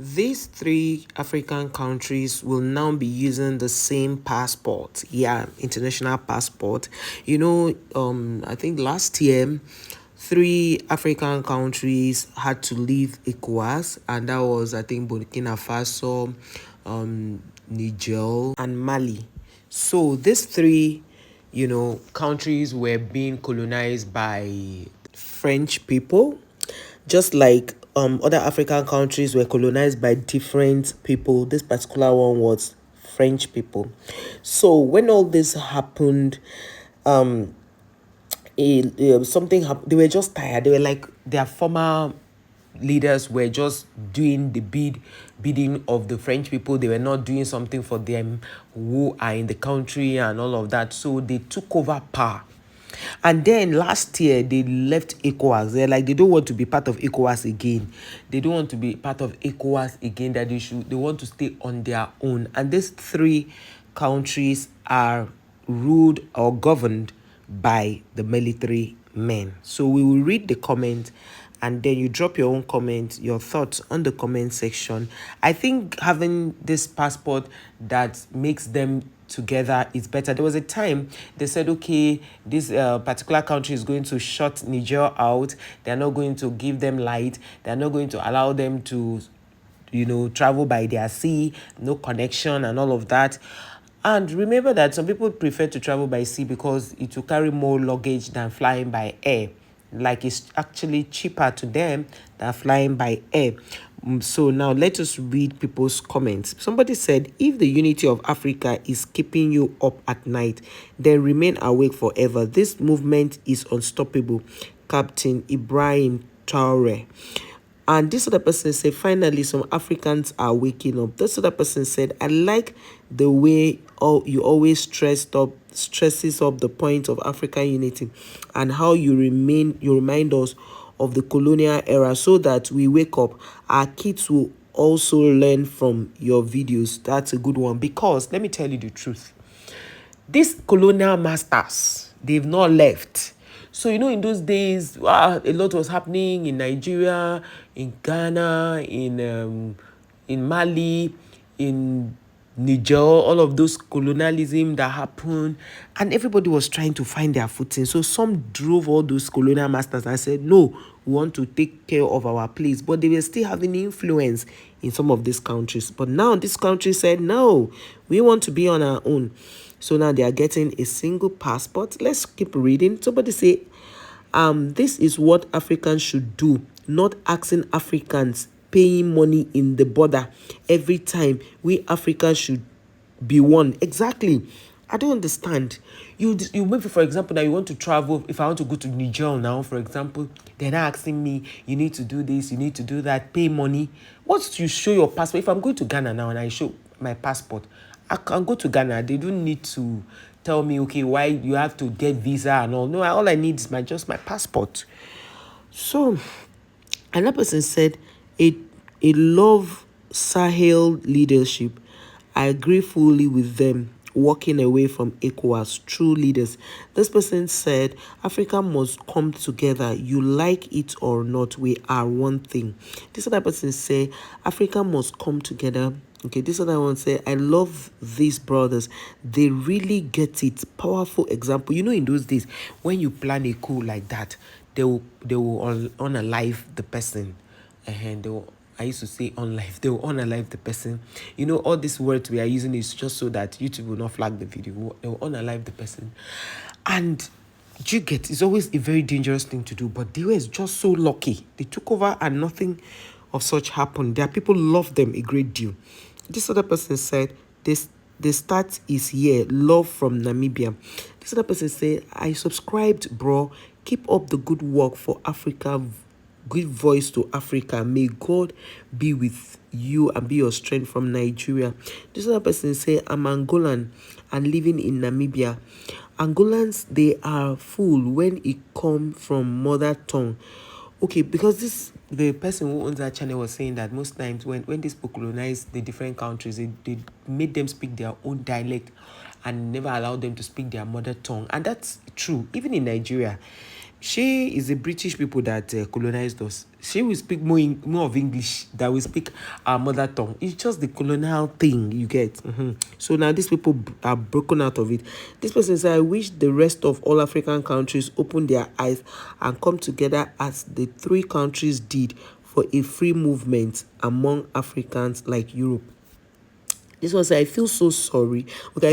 These three African countries will now be using the same passport. Yeah, international passport. I think last year, three African countries had to leave ECOWAS, and that was, I think, Burkina Faso, Niger, and Mali. So these three, countries were being colonized by French people, just like other African countries were colonized by different people. This particular one was French people. So when all this happened, um something happened. They were just tired. They were like, their former leaders were just doing the bidding of the French people. They were not doing something for them who are in the country and all of that. So they took over power. And then last year they left ECOWAS. They're like, they don't want to be part of ECOWAS again. They don't want to be part of ECOWAS again. That they want to stay on their own. And these three countries are ruled or governed by the military men. So we will read the comment, and then you drop your own comment, your thoughts on the comment section. I think having this passport that makes them together is better. There was a time they said, okay, this particular country is going to shut Niger out. They're not going to give them light. They're not going to allow them to, travel by their sea, no connection and all of that. And remember that some people prefer to travel by sea because it will carry more luggage than flying by air. Like, it's actually cheaper to them than flying by air. So now let us read people's comments. Somebody said, if the unity of Africa is keeping you up at night, then remain awake forever. This movement is unstoppable. Captain Ibrahim Traore. And this other person said, finally, some Africans are waking up. This other person said, I like the way you always stresses up the point of African unity and how you remind us of the colonial era so that we wake up. Our kids will also learn from your videos. That's a good one, because let me tell you the truth. These colonial masters, they've not left. So, in those days, a lot was happening in Nigeria, in Ghana, in Mali, in Niger, all of those colonialism that happened, and everybody was trying to find their footing. So some drove all those colonial masters and said, no, we want to take care of our place. But they were still having influence in some of these countries. But now this country said, no, we want to be on our own. So now they are getting a single passport. Let's keep reading. Somebody say, this is what Africans should do, not asking Africans paying money in the border every time. We Africans should be one. Exactly. I don't understand. You maybe, for example, now you want to travel. If I want to go to Niger now, for example, they're not asking me, you need to do this, you need to do that, pay money. Once you show your passport, if I'm going to Ghana now and I show my passport, I can go to Ghana. They don't need to tell me, okay, why you have to get visa and all. No, all I need is just my passport. So another person said, a love Sahel leadership. I agree fully with them. Walking away from ECOWAS, true leaders. This person said, Africa must come together. You like it or not, we are one thing. This other person say, Africa must come together. Okay, this other one say, I love these brothers. They really get it. Powerful example. In those days, when you plan a coup like that, they will unalive the person. And I used to say unlive. They will unalive the person. All these words we are using is just so that YouTube will not flag the video. They will unalive the person. And you get, it's always a very dangerous thing to do. But they were just so lucky. They took over and nothing of such happened. Their people love them a great deal. This other person said, the start is here. Love from Namibia. This other person said, I subscribed, bro. Keep up the good work for Africa. Good voice to Africa. May God be with you and be your strength from Nigeria. This other person say, I'm Angolan and living in Namibia. Angolans, they are full when it come from mother tongue. Okay, because the person who owns that channel was saying that most times when these people colonized the different countries, they made them speak their own dialect and never allowed them to speak their mother tongue. And that's true. Even in Nigeria, She is the British people that colonized us. She will speak more of English than we speak our mother tongue. It's just the colonial thing you get. So now these people are broken out of it. This person said, I wish the rest of all African countries open their eyes and come together as the three countries did for a free movement among Africans like Europe. This one said, I feel so sorry. Okay,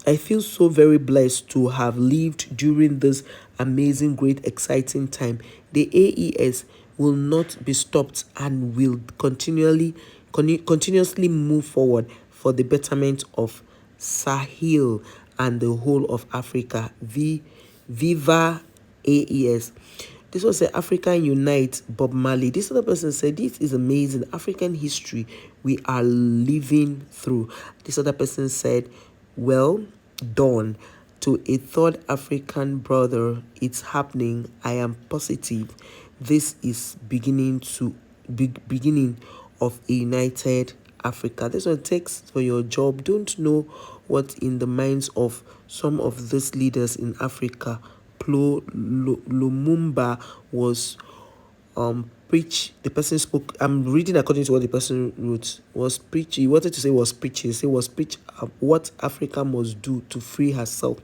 I feel so very blessed to have lived during this amazing, great, exciting time. The AES will not be stopped and will continuously move forward for the betterment of Sahel and the whole of Africa. Viva AES. This was the African Unite, Bob Marley. This other person said, this is amazing African history we are living through. This other person said, well done to a third African brother. It's happening. I am positive. This is beginning of a united Africa. This one takes for your job. Don't know what's in the minds of some of these leaders in Africa. Lumumba was preach. The person spoke. I'm reading according to what the person wrote. Was preach. He wanted to say was preaching. Say was preach what Africa must do to free herself.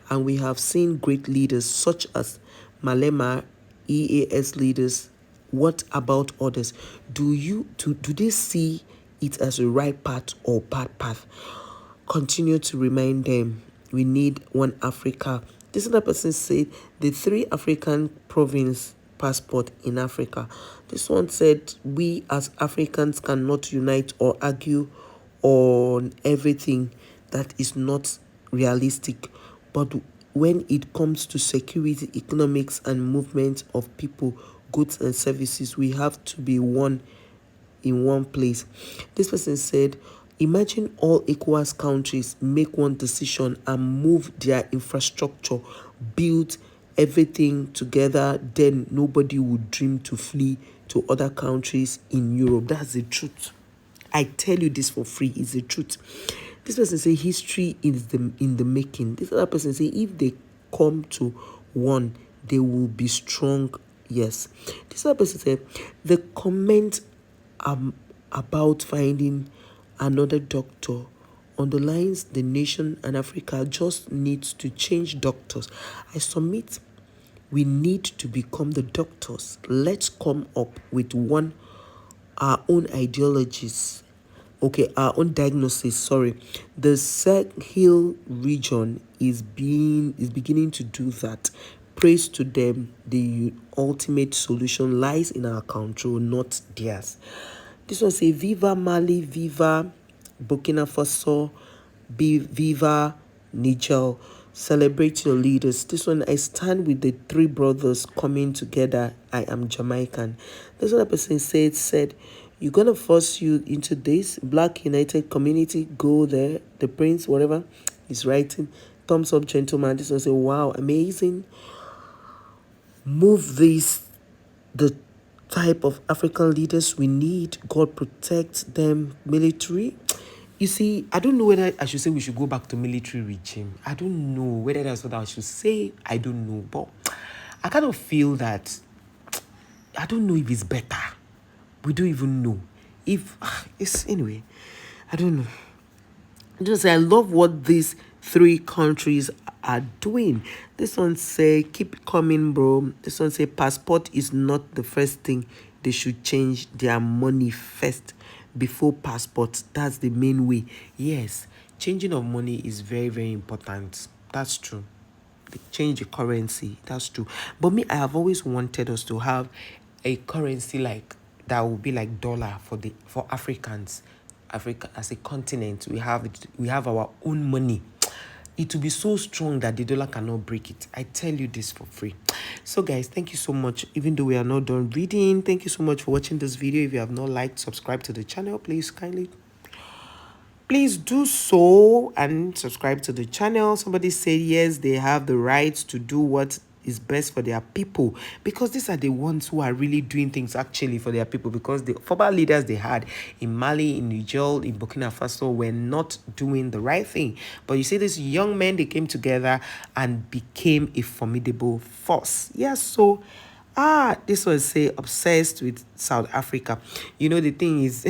And we have seen great leaders such as Malema, EAS leaders. What about others? Do they see it as a right path or bad path? Continue to remind them we need one Africa. This other person said the 3 African province passport in Africa. This one said we as Africans cannot unite or argue on everything that is not realistic. But when it comes to security, economics, and movement of people, goods, and services, we have to be one in one place. This person said, imagine all ECOWAS countries make one decision and move their infrastructure, build everything together, then nobody would dream to flee to other countries in Europe. That's the truth. I tell you this for free. It's the truth. This person say history is in the making. This other person say if they come to one, they will be strong. Yes. This other person said the comment about finding another doctor underlines the nation and Africa just needs to change doctors. I submit we need to become the doctors. Let's come up with our own ideologies. Okay, our own diagnosis. Sorry, the Sahel region is beginning to do that. Praise to them. The ultimate solution lies in our control, not theirs. This one say, Viva Mali, Viva Burkina Faso, Viva Niger. Celebrate your leaders. This one, I stand with the 3 brothers coming together. I am Jamaican. This other person said, you're going to force you into this. Black United Community, go there. The Prince, whatever, is writing. Thumbs up, gentleman. This one say, wow, amazing. Move this, the type of African leaders we need. God protect them. Military. You see, I don't know whether I should say we should go back to military regime. I don't know whether that's what I should say. I don't know. But I kind of feel that I don't know if it's better. We don't even know. If it's anyway, I don't know. Just say I love what these 3 countries are doing. This one say keep coming, bro. This one say passport is not the first thing. They should change their money first before passport. That's the main way. Yes, changing of money is very, very important. That's true. They change the currency. That's true. But me, I have always wanted us to have a currency like that will be like dollar for Africans. Africa as a continent, we have our own money. It will be so strong that the dollar cannot break it. I tell you this for free. So guys, thank you so much. Even though we are not done reading, thank you so much for watching this video. If you have not liked, subscribe to the channel, please do so and subscribe to the channel. Somebody said yes, they have the right to do what is best for their people, because these are the ones who are really doing things actually for their people, because the former leaders they had in Mali, in Niger, in Burkina Faso were not doing the right thing. But you see, these young men, they came together and became a formidable force. Yes, so this was say obsessed with South Africa. The thing is